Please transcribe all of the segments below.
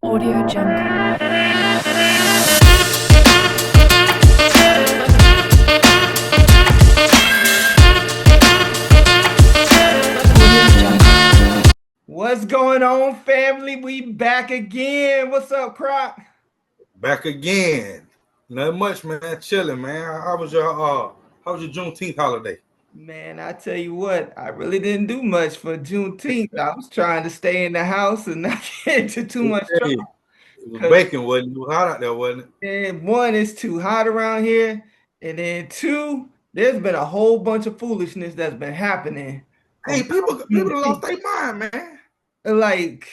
Audio Jungle. What's going on, family? We back again. What's up, Croc? Back again. Not much, man. Chilling, man. How was your Juneteenth holiday? Man, I tell you what, I really didn't do much for Juneteenth. I was trying to stay in the house and not get into too much Hey, trouble. it was baking, wasn't it? It was hot out there, wasn't it? And one, it's too hot around here. And then two, there's been a whole bunch of foolishness that's been happening. Hey, people lost their mind, man. Like,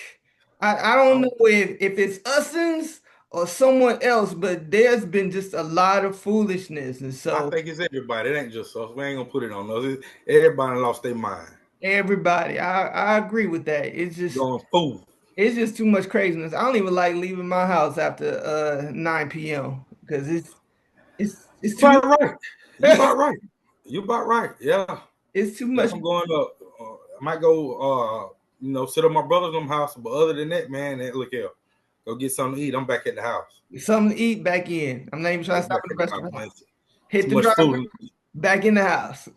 I don't know if it's usins or someone else, but there's been just a lot of foolishness. And I so think it's everybody. It ain't just us. We ain't gonna put it on us. Everybody lost their mind. everybody, I agree with that. Going fool. It's just too much craziness. I don't even like leaving my house after 9 p.m. because it's too About right. You about right. You about right. Yeah. it's too Yes, much. I'm going up. I might go sit at my brother's house, but other than that, man, look here. Go get something to eat. I'm back at the house. Something to eat, back in. I'm not even trying to stop Back at the at the house, restaurant. man. Hit Too the much drive, food. back in the house.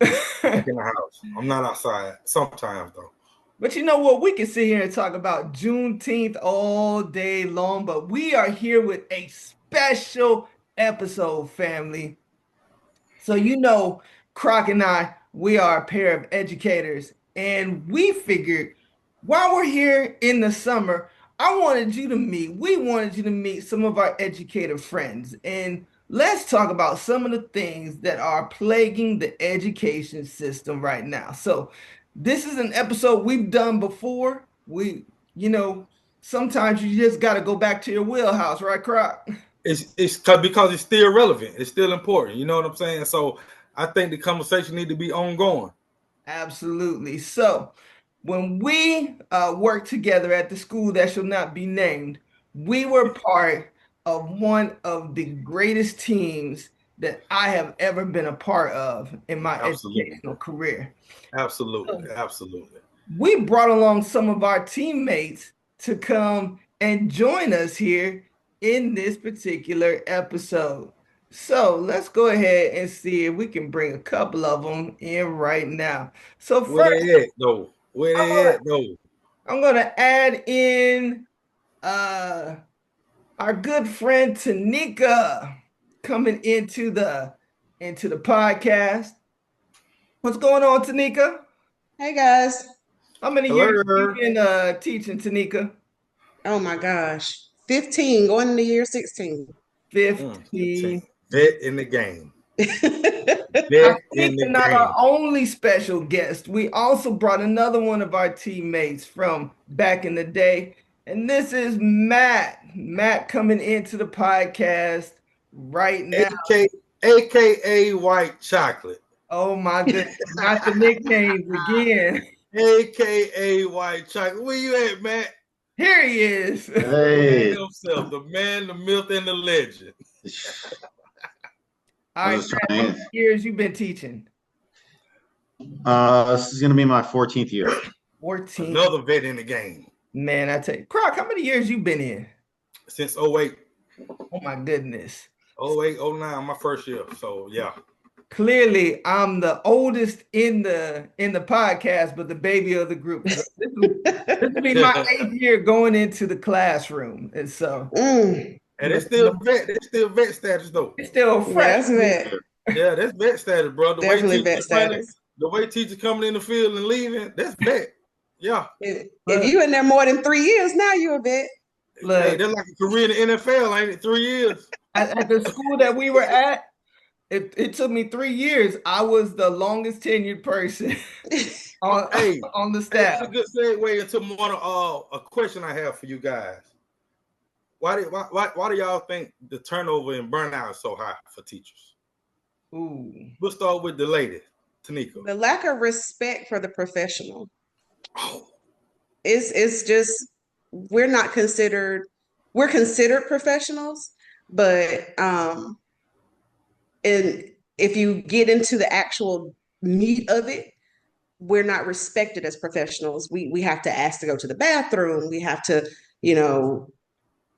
Back in the house. I'm not outside. Sometimes though. But you know what? We can sit here and talk about Juneteenth all day long, but we are here with a special episode, family. So Croc and I, we are a pair of educators, and we figured while we're here in the summer, we wanted you to meet some of our educator friends, and let's talk about some of the things that are plaguing the education system right now. So this is an episode we've done before. You know, sometimes you just got to go back to your wheelhouse, right, Croc? It's because it's still relevant. It's still important. You know what I'm saying? So I think the conversation need to be ongoing. Absolutely. So, when we worked together at the school that shall not be named, we were part of one of the greatest teams that I have ever been a part of in my educational career. Absolutely. Absolutely. We brought along some of our teammates to come and join us here in this particular episode. So let's go ahead and see if we can bring a couple of them in right now. So Where first, they at though? I'm gonna add in our good friend Tinika coming into the podcast. What's going on, Tinika? Hey guys. How many Hello. years have you been teaching, Tinika? Oh my gosh. 15, going into year 16. 15. Vet in the game. I think they're not our only special guest. We also brought another one of our teammates from back in the day, and this is Matt. Matt coming into the podcast right now. AKA White Chocolate. Oh my goodness, not the nicknames again. AKA White Chocolate. Where you at, Matt? Here he is. Hey. Himself, the man, the myth, and the legend. All right, Matt, how many years you been teaching? This is going to be my 14th year. 14. Another vet in the game. Man, I tell you. Croc, how many years you been in? Since 08. Oh my goodness. 08, 09, my first year. So yeah. Clearly, I'm the oldest in the podcast, but the baby of the group. So this will be my 8th year going into the classroom, and so. And it's still vet status though. It's still fresh. Yeah, that's vet status, bro. Definitely vet status. The way teachers coming in the field and leaving, that's vet. Yeah. If you in there more than 3 years, now you're a vet. Look, hey, they're like a career in the NFL, ain't it? 3 years. At the school that we were at, it took me 3 years. I was the longest tenured person on the staff. That's a good segue into a question I have for you guys. Why do y'all think the turnover and burnout is so high for teachers? Ooh. We'll start with the lady, Tinika. The lack of respect for the professional. Oh. It's just we're considered professionals, but and if you get into the actual meat of it, we're not respected as professionals. We have to ask to go to the bathroom. We have to,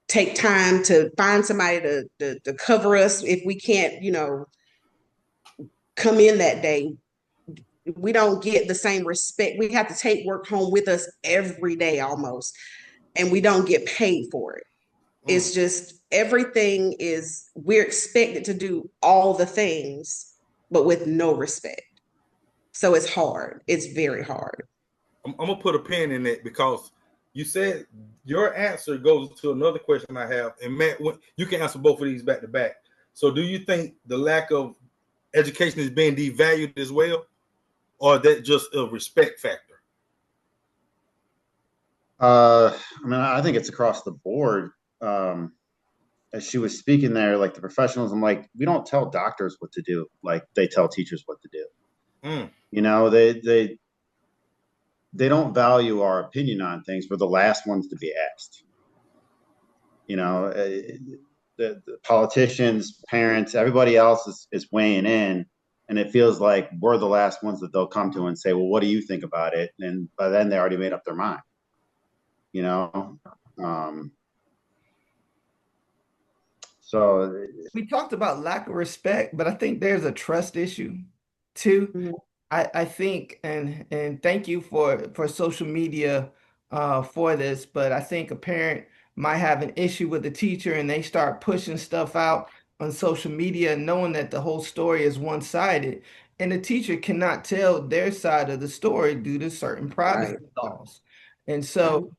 take time to find somebody to cover us if we can't, come in that day. We don't get the same respect. We have to take work home with us every day almost, and we don't get paid for it. It's just everything we're expected to do all the things, but with no respect. So it's hard. It's very hard. I'm gonna put a pin in it because you said your answer goes to another question I have, and Matt, you can answer both of these back to back. So, do you think the lack of education is being devalued as well, or that just a respect factor? I mean, I think it's across the board. As she was speaking there, like the professionals, I'm like, we don't tell doctors what to do, like they tell teachers what to do. They don't value our opinion on things. We're the last ones to be asked. The politicians, parents, everybody else is weighing in, and it feels like we're the last ones that they'll come to and say, well, what do you think about it? And by then they already made up their mind. So we talked about lack of respect, but I think there's a trust issue too. Mhm. I think, and thank you for social media for this, but I think a parent might have an issue with the teacher and they start pushing stuff out on social media, knowing that the whole story is one-sided, and the teacher cannot tell their side of the story due to certain privacy Right. laws. And so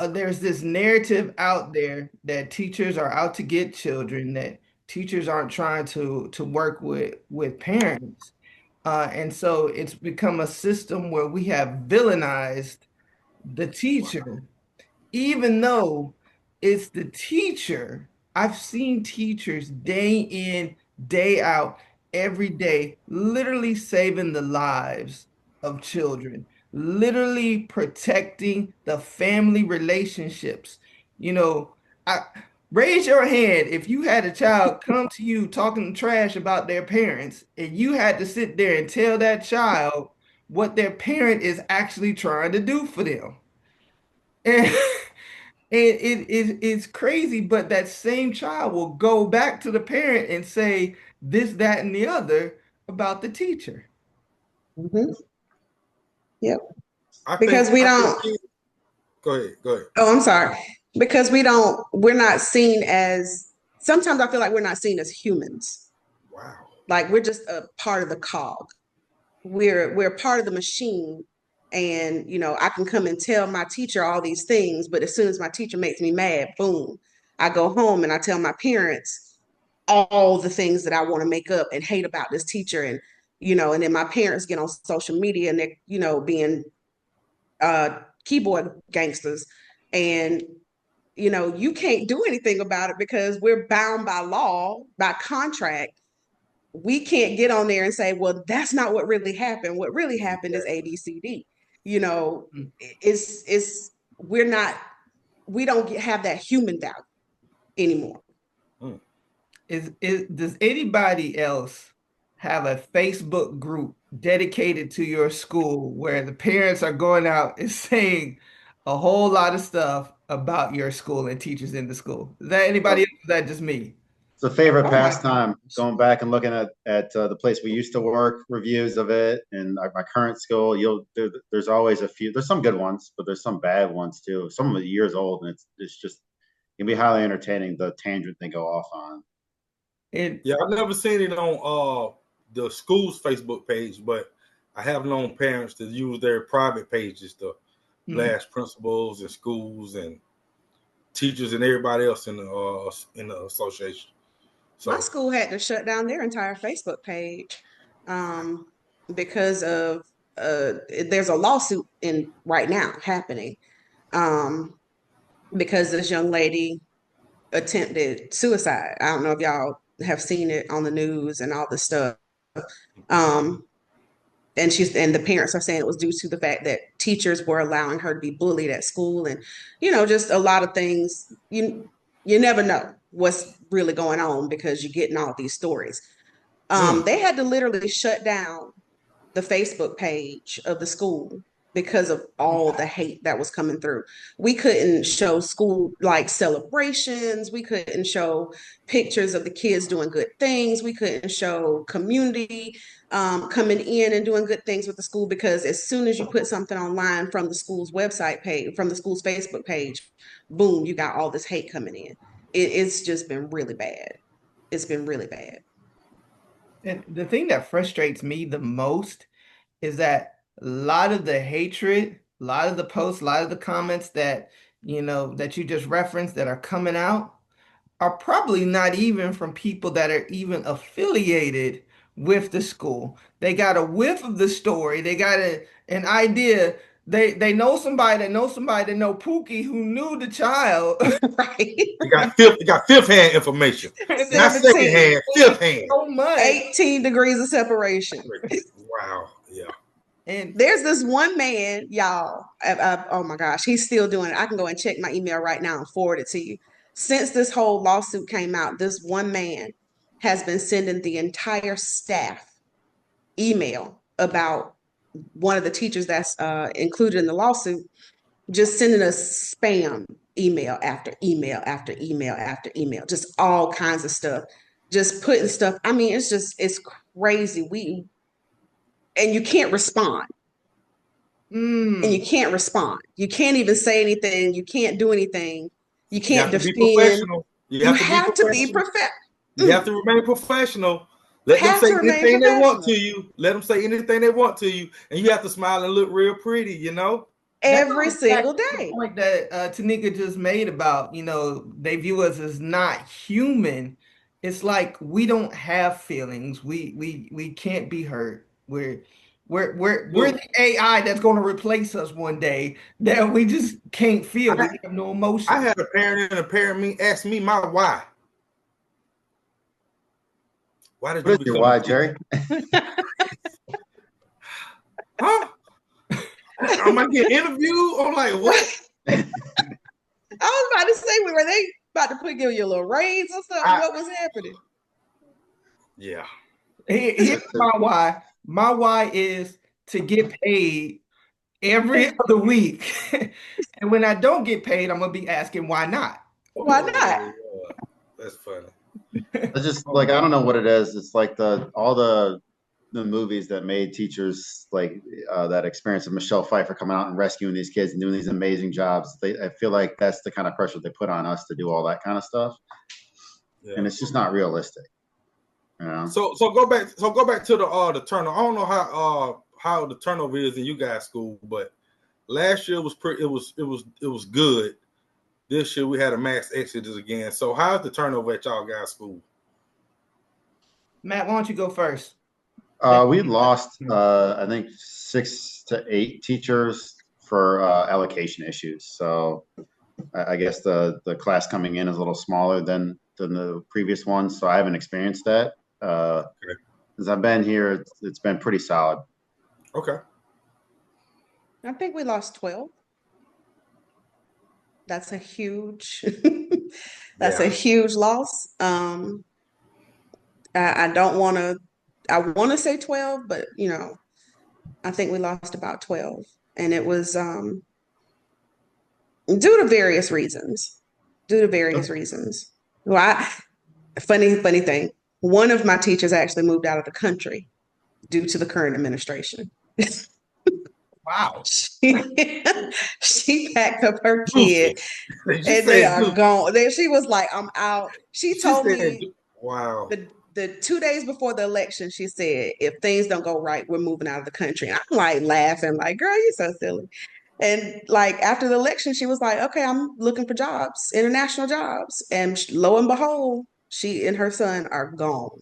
there's this narrative out there that teachers are out to get children, that teachers aren't trying to work with parents. And so it's become a system where we have villainized the teacher, even though it's the teacher. I've seen teachers day in, day out, every day, literally saving the lives of children, literally protecting the family relationships. You know, I raise your hand if you had a child come to you talking trash about their parents, and you had to sit there and tell that child what their parent is actually trying to do for them. And it's crazy, but that same child will go back to the parent and say this, that, and the other about the teacher. Mhm. Yep. I Because think. we I think. don't, Go ahead. Go ahead. oh, I'm sorry. Because we're not seen as, sometimes I feel like we're not seen as humans. Wow. Like we're just a part of the cog. We're part of the machine. And I can come and tell my teacher all these things, but as soon as my teacher makes me mad, boom, I go home and I tell my parents all the things that I want to make up and hate about this teacher. And then my parents get on social media and they're, being keyboard gangsters. And you can't do anything about it because we're bound by law, by contract. We can't get on there and say, well, that's not what really happened. What really happened is ABCD. You know, Mm. it's we don't have that human value anymore. Does anybody else have a Facebook group dedicated to your school where the parents are going out and saying a whole lot of stuff about your school and teachers in the school? Is that anybody else? Or is that just me? it's a favorite Oh my pastime, gosh. going back and looking at the place we used to work, reviews of it, and my current school. There's always a few. There's some good ones, but there's some bad ones too. Some of the years old, and it's just it can be highly entertaining the tangent they go off on. And Yeah, I've never seen it on the school's Facebook page, but I have known parents to use their private pages to blast principals and schools and teachers and everybody else in the association. My So school had to shut down their entire Facebook page because of there's a lawsuit in right now happening because this young lady attempted suicide. I don't know if y'all have seen it on the news and all this stuff. Um, and the parents are saying it was due to the fact that teachers were allowing her to be bullied at school, and just a lot of things. You never know what's really going on because you're getting all these stories. They had to literally shut down the Facebook page of the school because of all the hate that was coming through. We couldn't show school like celebrations. We couldn't show pictures of the kids doing good things. We couldn't show community coming in and doing good things with the school, because as soon as you put something online from the school's website page, from the school's Facebook page, boom, you got all this hate coming in. It's just been really bad. It's been really bad. And the thing that frustrates me the most is that a lot of the hatred, a lot of the posts, a lot of the comments that, that you just referenced that are coming out are probably not even from people that are even affiliated with the school. They got a whiff of the story. They got an idea. They know somebody that knows somebody that know Pookie who knew the child. Right. You got fifth hand information. Not second hand, fifth hand. So much. 18 degrees of separation. Wow. Yeah. And there's this one man, y'all. Oh my gosh, he's still doing it. I can go and check my email right now and forward it to you. Since this whole lawsuit came out, this one man has been sending the entire staff email about one of the teachers that's included in the lawsuit, just sending us spam email after email after email after email, just all kinds of stuff, just putting stuff. I mean, it's crazy. And you can't respond. And you can't respond. You can't even say anything. You can't do anything. You can't defend. You have to be professional. You have to remain professional. Let them say anything they want to you. Let them say anything they want to you. And you have to smile and look real pretty, Every single day. The point that Tinika just made about, they view us as not human. It's like we don't have feelings. We can't be hurt. We're the AI that's going to replace us one day, that we just can't feel. We have no emotion. I had a parent ask me my why. Why did you become why, Jerry? Huh? Am I getting interviewed? I'm like, what? I was about to say, were they about to give you a little raise or something? What was happening? Yeah. Here's my why. My why is to get paid every other week. And when I don't get paid, I'm going to be asking why not? Why not? That's funny. It's just like, I don't know what it is. It's like all the movies that made teachers like that experience of Michelle Pfeiffer coming out and rescuing these kids and doing these amazing jobs. I feel like that's the kind of pressure they put on us to do all that kind of stuff. Yeah. And it's just not realistic. So go back to the turnover. I don't know how the turnover is in you guys' school, but last year was it was good. This year we had a mass exodus again. So how's the turnover at y'all guys' school? Matt, why don't you go first? We lost I think 6 to 8 teachers for allocation issues. So I guess the class coming in is a little smaller than the previous one. So I haven't experienced that. Since I've been here, it's been pretty solid. Okay. I think we lost 12. That's a huge a huge loss. I don't want to, I want to say 12, but I think we lost about 12, and it was due to various reasons. Well, funny thing. One of my teachers actually moved out of the country due to the current administration. Wow. She packed up her kid and they are gone. She was like, I'm out. She told me, wow. The 2 days before the election, she said, if things don't go right, we're moving out of the country. And I'm like laughing, like, girl, you're so silly. And like after the election, she was like, okay, I'm looking for jobs, international jobs. And lo and behold, she and her son are gone.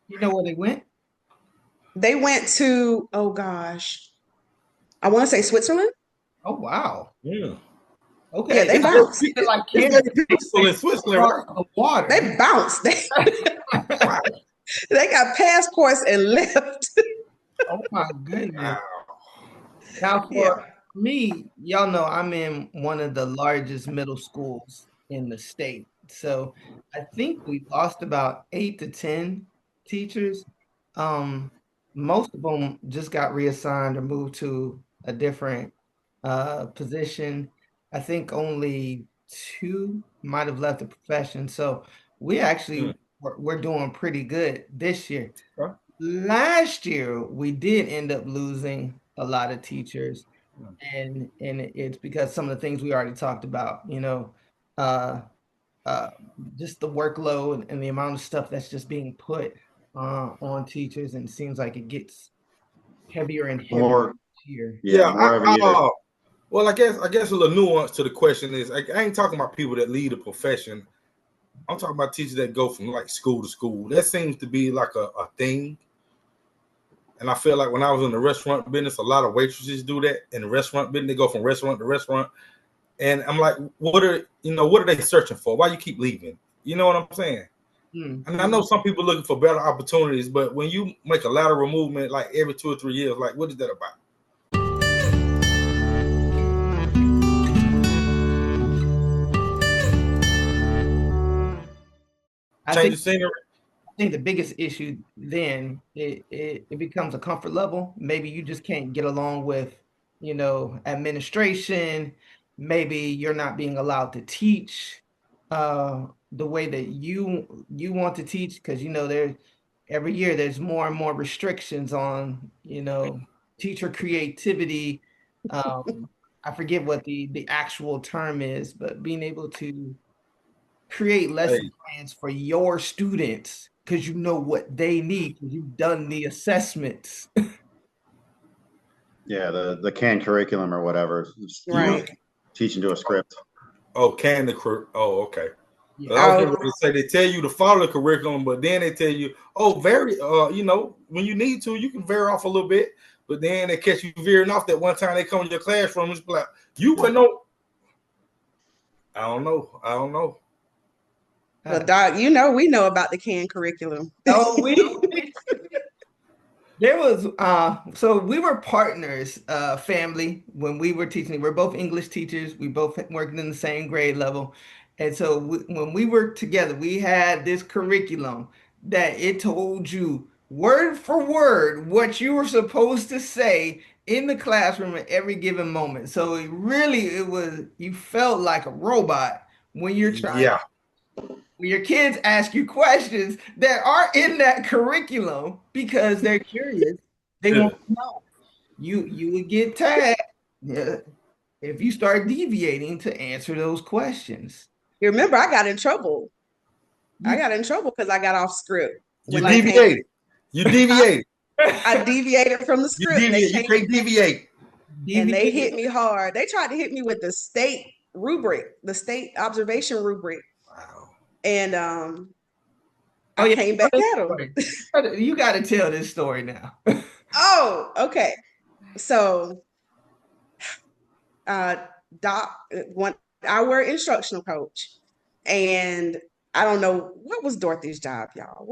You know where they went? They went to, oh gosh, I want to say Switzerland. Oh, wow. Yeah. Okay. Yeah, they bounced. Like Canada, in Switzerland. The water. They bounced. They got passports and left. Oh my goodness. Now for me, y'all know I'm in one of the largest middle schools in the state. So I think we lost about 8 to 10 teachers. Most of them just got reassigned or moved to a different position. I think only two might have left the profession. So we Hmm. actually we're doing pretty good this year. Huh? Last year we did end up losing a lot of teachers, Hmm. and it's because some of the things we already talked about, uh, uh, just the workload and the amount of stuff that's just being put on teachers, and it seems like it gets heavier and heavier More, each year. yeah, Yeah, more every year. well, I guess a little nuance to the question is I ain't talking about people that lead a profession. I'm talking about teachers that go from like school to school. That seems to be like a thing. And I feel like when I was in the restaurant business, a lot of waitresses do that in the restaurant business. They go from restaurant to restaurant. And I'm like, what are they searching for? Why you keep leaving? You know what I'm saying? Hmm. And I know some people looking for better opportunities, but when you make a lateral movement like every 2 or 3 years, like what is that about? I Change think the scenery? I think the biggest issue then it becomes a comfort level. Maybe you just can't get along with, administration. Maybe you're not being allowed to teach the way that you want to teach because there every year there's more and more restrictions on, teacher creativity. I forget what the actual term is, but being able to create Hey, lesson plans for your students because you know what they need because you've done the assessments. Yeah, the canned curriculum or whatever, just, you Right. teaching to a script. can the oh, okay. Yeah. 'Cause I was Oh, getting ready to say they tell you to follow the curriculum, but then they tell you, oh, very when you need to, you can veer off a little bit, but then they catch you veering off that one time they come in your classroom and it's like, you wouldn't know. I don't know. I don't know. well, Uh, Doc, we know about the canned curriculum. oh, there was so we were partners, family, when we were teaching. We're both English teachers. We both worked in the same grade level. And so when we worked together, we had this curriculum that it told you word for word what you were supposed to say in the classroom at every given moment. So it was you felt like a robot when you're trying Yeah. when your kids ask you questions that are in that curriculum because they're curious, they Yeah. want to know. You would get tagged, yeah, if you start deviating to answer those questions. You remember, I got in trouble. I You, got in trouble because I got off script You when they came. deviated. You deviated. I deviated from the You script. They deviate. You came can't deviate. and they deviated. hit me hard. They tried to hit me with the state rubric, the state observation rubric, Wow. and Oh I yeah, came back at them. you got to tell this story now. Oh, okay. So, uh, Doc, one our instructional coach, and I don't know what was Dorothy's job, y'all.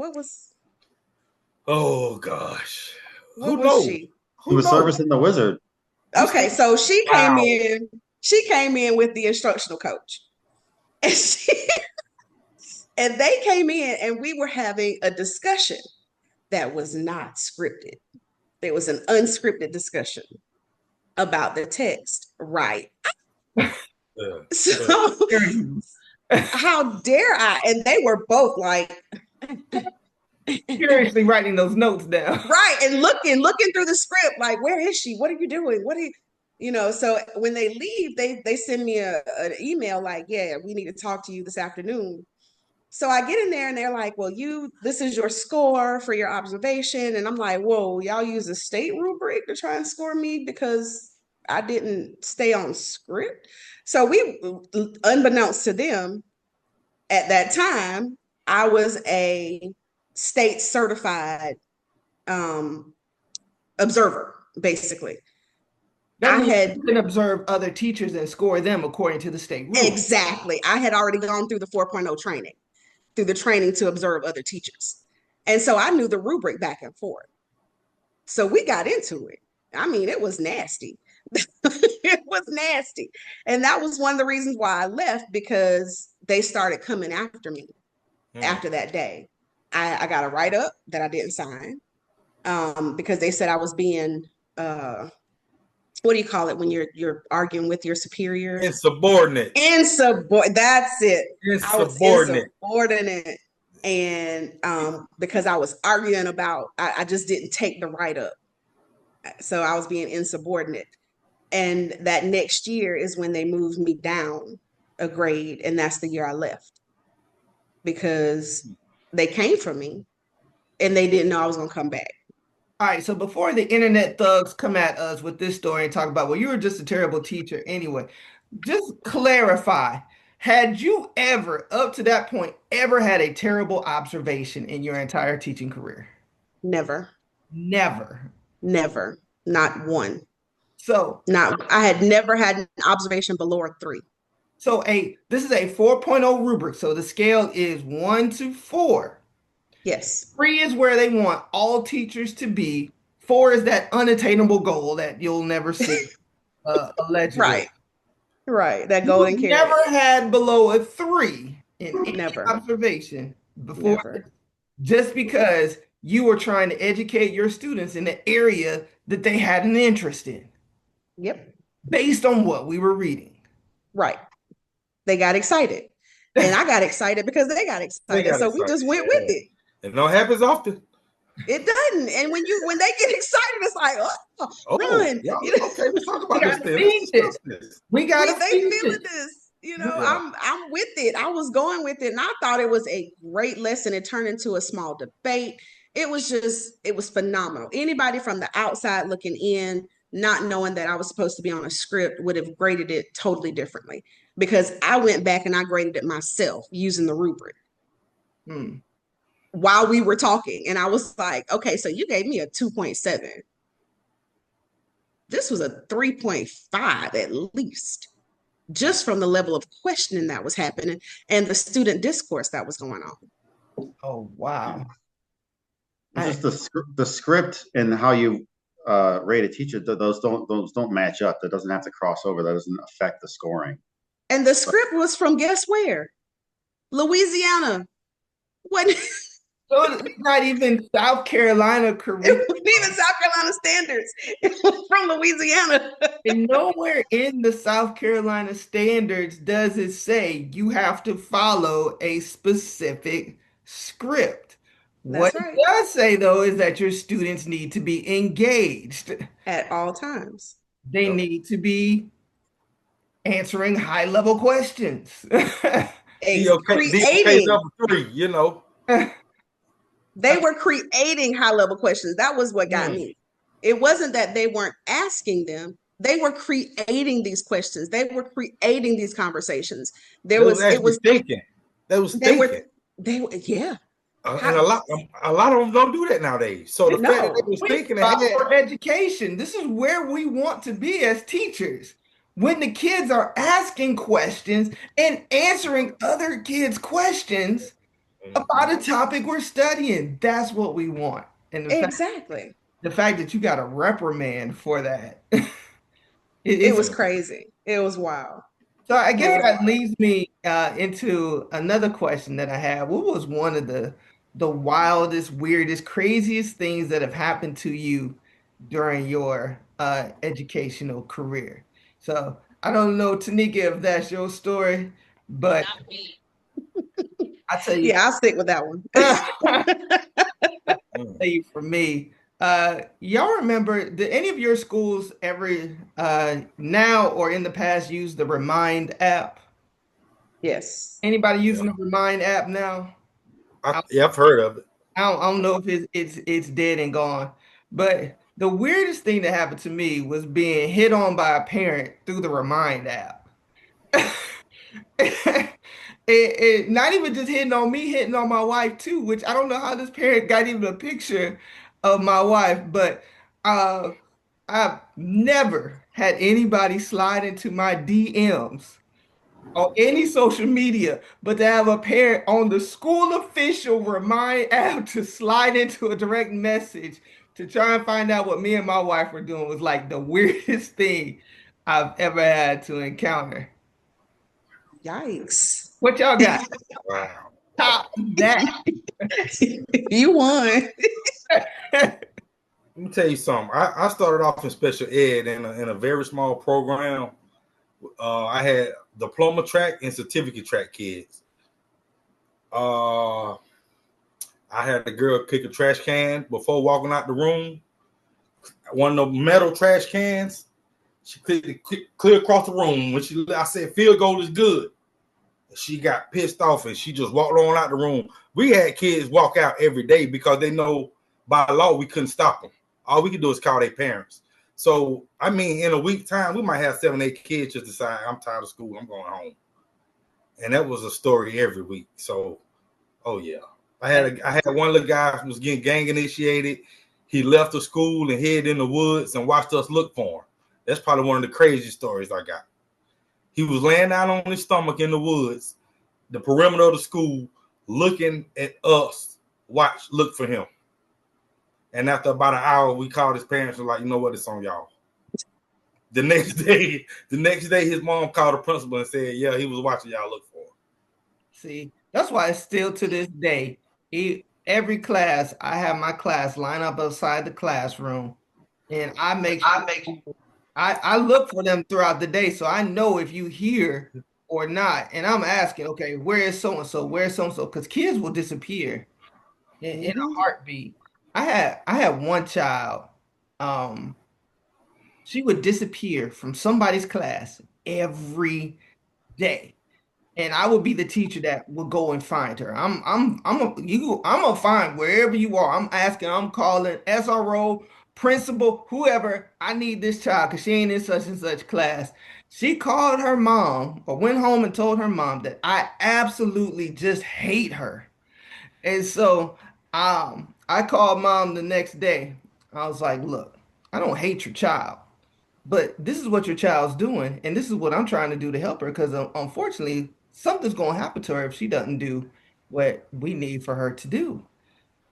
Oh gosh. What Who was knows? she? He Who was knows? servicing the wizard. Okay, so she came Wow. in. She came in with the instructional coach, and and they came in, and we were having a discussion that was not scripted. There was an unscripted discussion about the text, right? Yeah. Yeah. So how dare I? And they were both like, Seriously writing those notes down. right, and looking through the script, like, where is she? What are you doing? What are you, So when they leave, they send me an email like, yeah, we need to talk to you this afternoon. So I get in there and they're like, well, this is your score for your observation. And I'm like, whoa, y'all use a state rubric to try and score me because I didn't stay on script. So unbeknownst to them, at that time, I was a state certified um, observer, basically. That I means had you can observe other teachers and score them according to the state rule. exactly, I had already gone through the 4.0 training, through the training to observe other teachers. And so I knew the rubric back and forth. So we got into it. I mean, it was nasty. It was nasty. And that was one of the reasons why I left because they started coming after me Hmm. after that day. I got a write up that I didn't sign because they said I was being what do you call it when you're arguing with your superior? Insubordinate. That's it. I was Insubordinate. insubordinate. And because I was arguing about, I just didn't take the write up. So I was being insubordinate. And that next year is when they moved me down a grade. And that's the year I left because they came for me and they didn't know I was going to come back. All right, so before the internet thugs come at us with this story and talk about, well, you were just a terrible teacher anyway, just clarify, had you ever, up to that point, ever had a terrible observation in your entire teaching career? Never. Never. Never. Not one. So I had never had an observation below a 3. So this is a 4.0 rubric. So the scale is 1 to 4. Yes. 3 is where they want all teachers to be. 4 is that unattainable goal that you'll never see, allegedly. Right. That golden carrot. Never had below a 3 in any Never. observation before. Never. Just because you were trying to educate your students in the area that they had an interest in. Yep. Based on what we were reading. Right. They got excited. And I got excited because they got excited. So we just went with it. It don't happen often. It doesn't. And when they get excited, it's like, run. Yeah, okay, let's talk about this. We got to feeling this. I'm with it. I was going with it. And I thought it was a great lesson. It turned into a small debate. It was phenomenal. Anybody from the outside looking in, not knowing that I was supposed to be on a script, would have graded it totally differently. Because I went back and I graded it myself using the rubric. While we were talking. And I was like, okay, so you gave me a 2.7. This was a 3.5 at least, just from the level of questioning that was happening and the student discourse that was going on. Oh, wow. Just the script and how you rate a teacher, those don't match up. That doesn't have to cross over. That doesn't affect the scoring. And the script was from guess where? Louisiana. What? So it's not even South Carolina curriculum. It wasn't even South Carolina standards. It was from Louisiana. And nowhere in the South Carolina standards does it say you have to follow a specific script. What it does say, though, is that your students need to be engaged. At all times. They need to be answering high-level questions. Creating. Number 3, They were creating high-level questions. That was what got me. It wasn't that they weren't asking them. They were creating these questions. They were creating these conversations. It was thinking. They was thinking. Yeah. And a lot of them don't do that nowadays. So the fact that they was thinking ahead. For education, this is where we want to be as teachers. When the kids are asking questions and answering other kids' questions about a topic we're studying, that's what we want. And the fact that you got a reprimand for that, it was crazy. It was wild. So I guess that leads me into another question that I have. What was one of the wildest, weirdest, craziest things that have happened to you during your educational career? So I don't know, Tinika, if that's your story, but I tell you, I'll stick with that one. I'll tell you, for me, y'all remember, did any of your schools ever now or in the past use the Remind app? Yes. Anybody using the Remind app now? I've heard of it. I don't know if it's dead and gone, but the weirdest thing that happened to me was being hit on by a parent through the Remind app. It not even just hitting on me, hitting on my wife too, which I don't know how this parent got even a picture of my wife, but I've never had anybody slide into my DMs on any social media, but to have a parent on the school official Remind app to slide into a direct message to try and find out what me and my wife were doing was like the weirdest thing I've ever had to encounter. Yikes. What y'all got? Wow. Top that. You won. Let me tell you something. I started off in special ed in a very small program. I had diploma track and certificate track kids. Uh, I had a girl kick a trash can before walking out the room. One of the metal trash cans. She clicked it clear across the room. I said field goal is good. She got pissed off and she just walked on out the room. We had kids walk out every day because they know by law we couldn't stop them. All we could do is call their parents. So I mean, in a week time, we might have 7, 8 kids just decide I'm tired of school. I'm going home. And that was a story every week. So, oh yeah, I had one little guy who was getting gang initiated. He left the school and hid in the woods and watched us look for him. That's probably one of the craziest stories I got. He was laying down on his stomach in the woods, the perimeter of the school, looking at us. Look for him. And after about an hour, we called his parents and like, you know what, it's on y'all. The next day, his mom called the principal and said, yeah, he was watching y'all look for him. See, that's why it's still to this day. Every class, I have my class line up outside the classroom, and I look for them throughout the day, so I know if you here or not. And I'm asking, okay, where is so and so? Where's so and so? Because kids will disappear in a heartbeat. I had one child. Um, she would disappear from somebody's class every day. And I would be the teacher that would go and find her. I'm gonna find wherever you are. I'm asking, I'm calling SRO, principal, whoever. I need this child because she ain't in such and such class. She called her mom or went home and told her mom that I absolutely just hate her. And so I called mom the next day. I was like, look, I don't hate your child. But this is what your child's doing, and this is what I'm trying to do to help her because unfortunately, something's going to happen to her if she doesn't do what we need for her to do.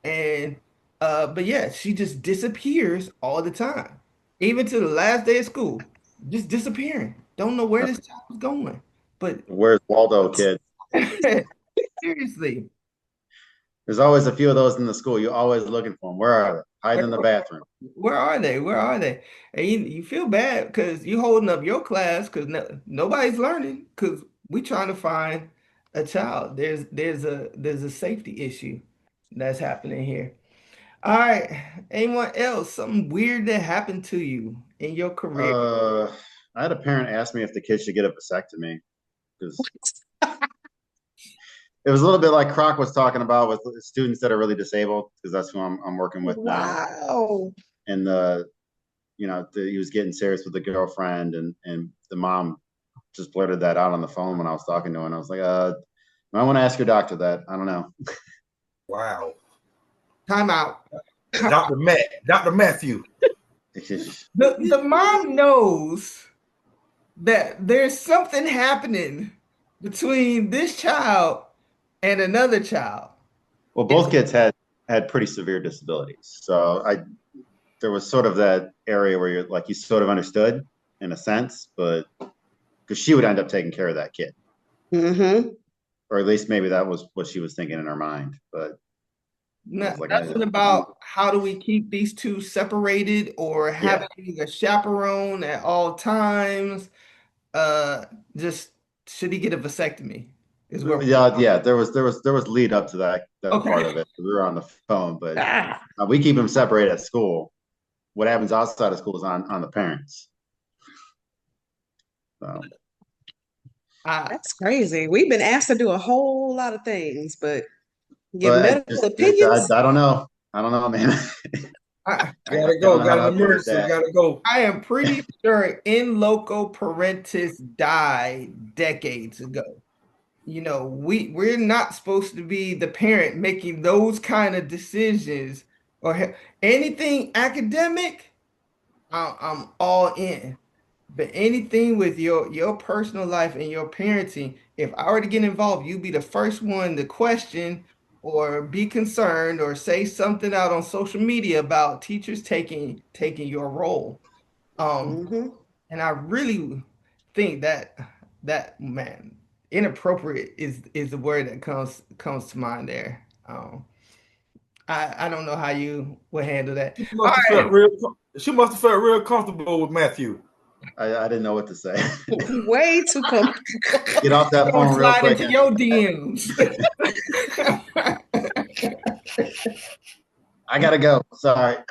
And but yeah, she just disappears all the time, even to the last day of school, just disappearing. Don't know where this child's going. But Where's Waldo, kid? seriously, There's always a few of those in the school. You're always looking for them. Where are they? Hide in the bathroom. where are they? Where are they? And you feel bad because you holding up your class because nobody's learning because we trying to find a child. There's a safety issue that's happening here. All right. Anyone else? Something weird that happened to you in your career? Uh, I had a parent ask me if the kid should get a vasectomy because it was a little bit like Croc was talking about with students that are really disabled because that's who I'm working with now. Wow. And he was getting serious with the girlfriend, and the mom just blurted that out on the phone when I was talking to her, and I was like, I want to ask your doctor that. I don't know. Wow. Time out. Dr. Matthew. The mom knows that there's something happening between this child and another child. Well, both kids had pretty severe disabilities, so there was sort of that area where you sort of understood in a sense, but because she would end up taking care of that kid. Mm-hmm. Or at least maybe that was what she was thinking in her mind. But Nothing about how do we keep these two separated or having a chaperone at all times. Just should he get a vasectomy? Is where yeah. There was lead up to that okay. part of it. We were on the phone, but Ah. we keep them separated at school. What happens outside of school is on the parents. So. That's crazy. We've been asked to do a whole lot of things, but give medical opinions. I don't know. I don't know, man. Gotta go. Got an emergency. Gotta go. I am pretty sure in loco parentis died decades ago. We're not supposed to be the parent making those kind of decisions or anything academic. I'm all in. But anything with your personal life and your parenting, if I were to get involved, you'd be the first one to question or be concerned or say something out on social media about teachers taking your role. Mm-hmm. And I really think that man, inappropriate is the word that comes to mind there. I don't know how you would handle that. She All must have right. felt real. She must have felt real comfortable with Matthew. I didn't know what to say. Way too comfortable. Get off that Gonna phone real slide quick. into your DMs. I gotta go. Sorry. All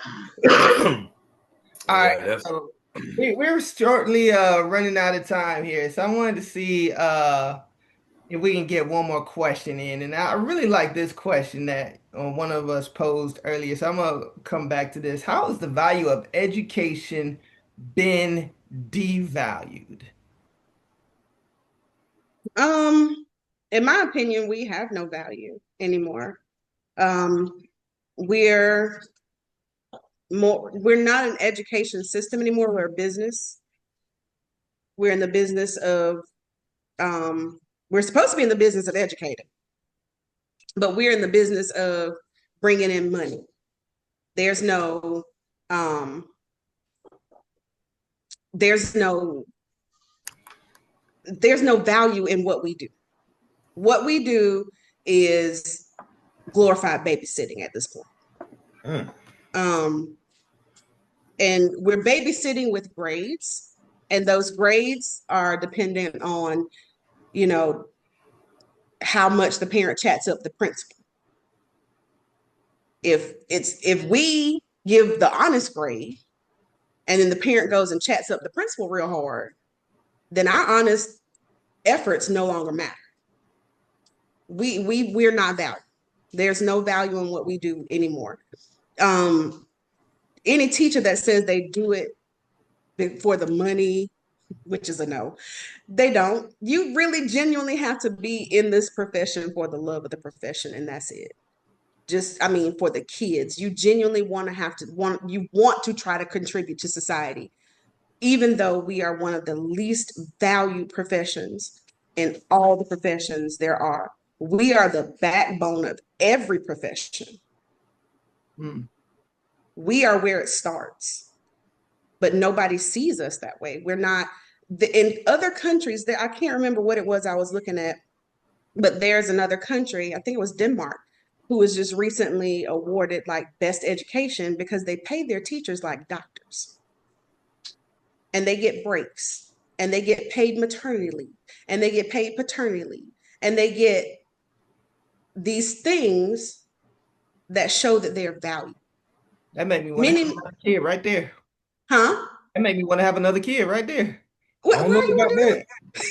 right. Yeah, that's So we're shortly running out of time here. So I wanted to see if we can get one more question in. And I really like this question that one of us posed earlier. So I'm gonna come back to this. How has the value of education been devalued? In my opinion, we have no value anymore. We're we're not an education system anymore. We're a business. We're in the business of we're supposed to be in the business of educating, but we're in the business of bringing in money. There's no um there's no there's no value in what we do. What we do is glorified babysitting at this point. mm. Um, and we're babysitting with grades, and those grades are dependent on, you know, how much the parent chats up the principal. If we give the honest grade and then the parent goes and chats up the principal real hard, then our honest efforts no longer matter. We're not valued. There's no value in what we do anymore. Any teacher that says they do it for the money, which is a no, they don't. You really genuinely have to be in this profession for the love of the profession, and that's it. Just, I mean, for the kids, you genuinely want to try to contribute to society, even though we are one of the least valued professions in all the professions there are. We are the backbone of every profession. Hmm. We are where it starts, but nobody sees us that way. We're not in other countries. There, I can't remember what it was I was looking at, but there's another country, I think it was Denmark, who was just recently awarded like best education because they pay their teachers like doctors, and they get breaks, and they get paid maternity leave, and they get paid paternity leave, and they get these things that show that they're valued. That made me want to have Meaning, another kid right there. huh? That made me want to have another kid right there. I don't Why know are you about doing that.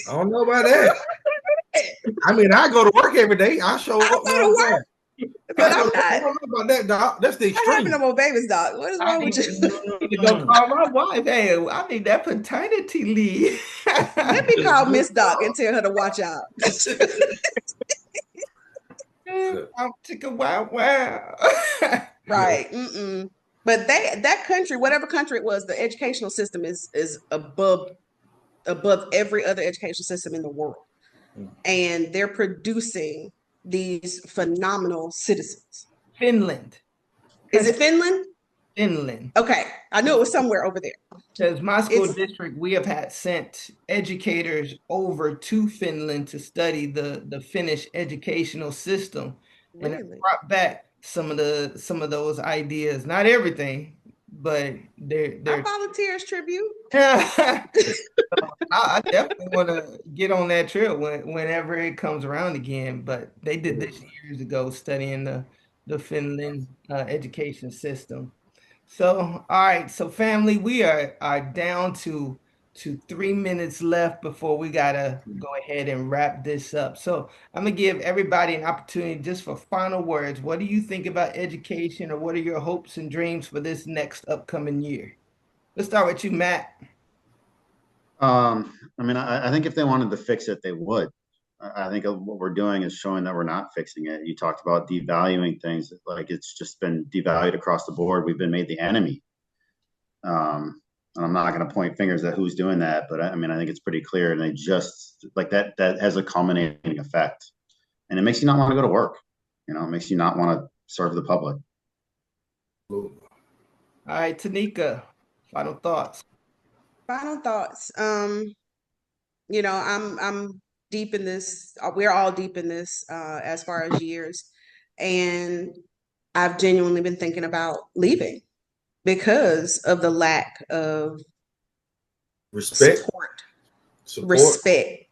I don't know about that. it? I mean, I go to work every day. I show I up. You go know to what I'm saying? work, but I I'm don't not. know about that, doc. That's the I'm not having no extreme. more babies, doc. What is I wrong need with you? to go call my wife. Hey, I need that paternity leave. Let me call Miss Doc and tell her to watch out. I'm sick of wow wow. Right. Mm-mm. But that country, whatever country it was, the educational system is above every other educational system in the world. And they're producing these phenomenal citizens. Finland. Is it Finland? Finland. Okay. I knew it was somewhere over there. Because my school It's district, we have had sent educators over to Finland to study the Finnish educational system and it really. brought back some of those ideas. Not everything, but I they're volunteer as tribute. I definitely want to get on that trip whenever it comes around again. But they did this years ago, studying the Finland education system. So, all right, so family, we are down to 3 minutes left before we gotta go ahead and wrap this up. So I'm gonna give everybody an opportunity just for final words. What do you think about education, or what are your hopes and dreams for this next upcoming year? Let's start with you, Matt. I mean, I think if they wanted to fix it, they would. I think what we're doing is showing that we're not fixing it. You talked about devaluing things, like it's just been devalued across the board. We've been made the enemy. And I'm not going to point fingers at who's doing that, but I mean, I think it's pretty clear. And they just like that has a culminating effect, and it makes you not want to go to work. You know, it makes you not want to serve the public. All right, Tanika, final thoughts. Final thoughts. I'm deep in this. We're all deep in this as far as years, and I've genuinely been thinking about leaving because of the lack of Respect, respect,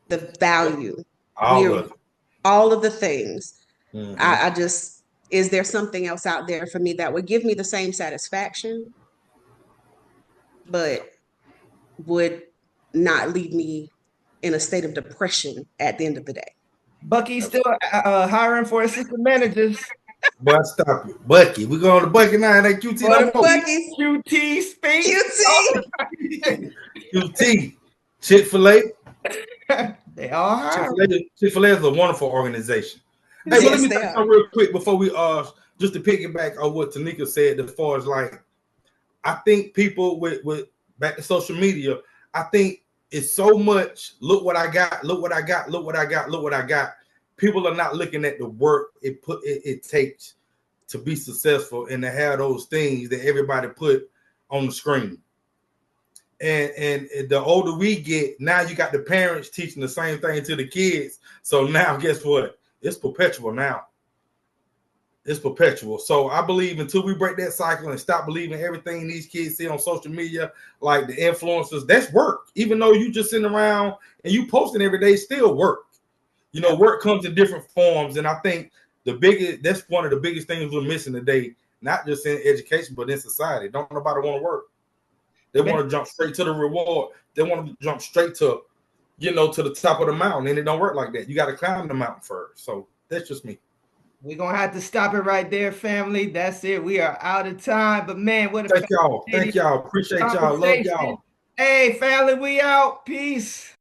the value, all of the things. Mm-hmm. I just, is there something else out there for me that would give me the same satisfaction, but would not leave me in a state of depression at the end of the day? Bucky's still hiring for assistant managers. But stop it, Bucky. We going to Bucky now. That QT For no the more. Bucky's. QT space. QT. QT. Chick-fil-A. They all hiring. Chick-fil-A is a wonderful organization. Hey, but let me say something real quick before we just to piggyback on what Tinika said as far as like, I think people with back to social media, I think it's so much, look what I got, look what I got, look what I got, look what I got. People are not looking at the work it takes to be successful and to have those things that everybody put on the screen. And the older we get, now you got the parents teaching the same thing to the kids. So now guess what? It's perpetual now. It's perpetual. So I believe until we break that cycle and stop believing everything these kids see on social media, like the influencers, that's work. Even though you just sitting around and you posting every day, still work. You know, work comes in different forms. And I think that's one of the biggest things we're missing today, not just in education, but in society. Don't nobody want to work. They want to jump straight to the reward. They want to jump straight to, to the top of the mountain. And it don't work like that. You got to climb the mountain first. So that's just me. We're going to have to stop it right there, family. That's it. We are out of time. But, man, what a Thank y'all. Appreciate y'all. Love y'all. Hey, family, we out. Peace.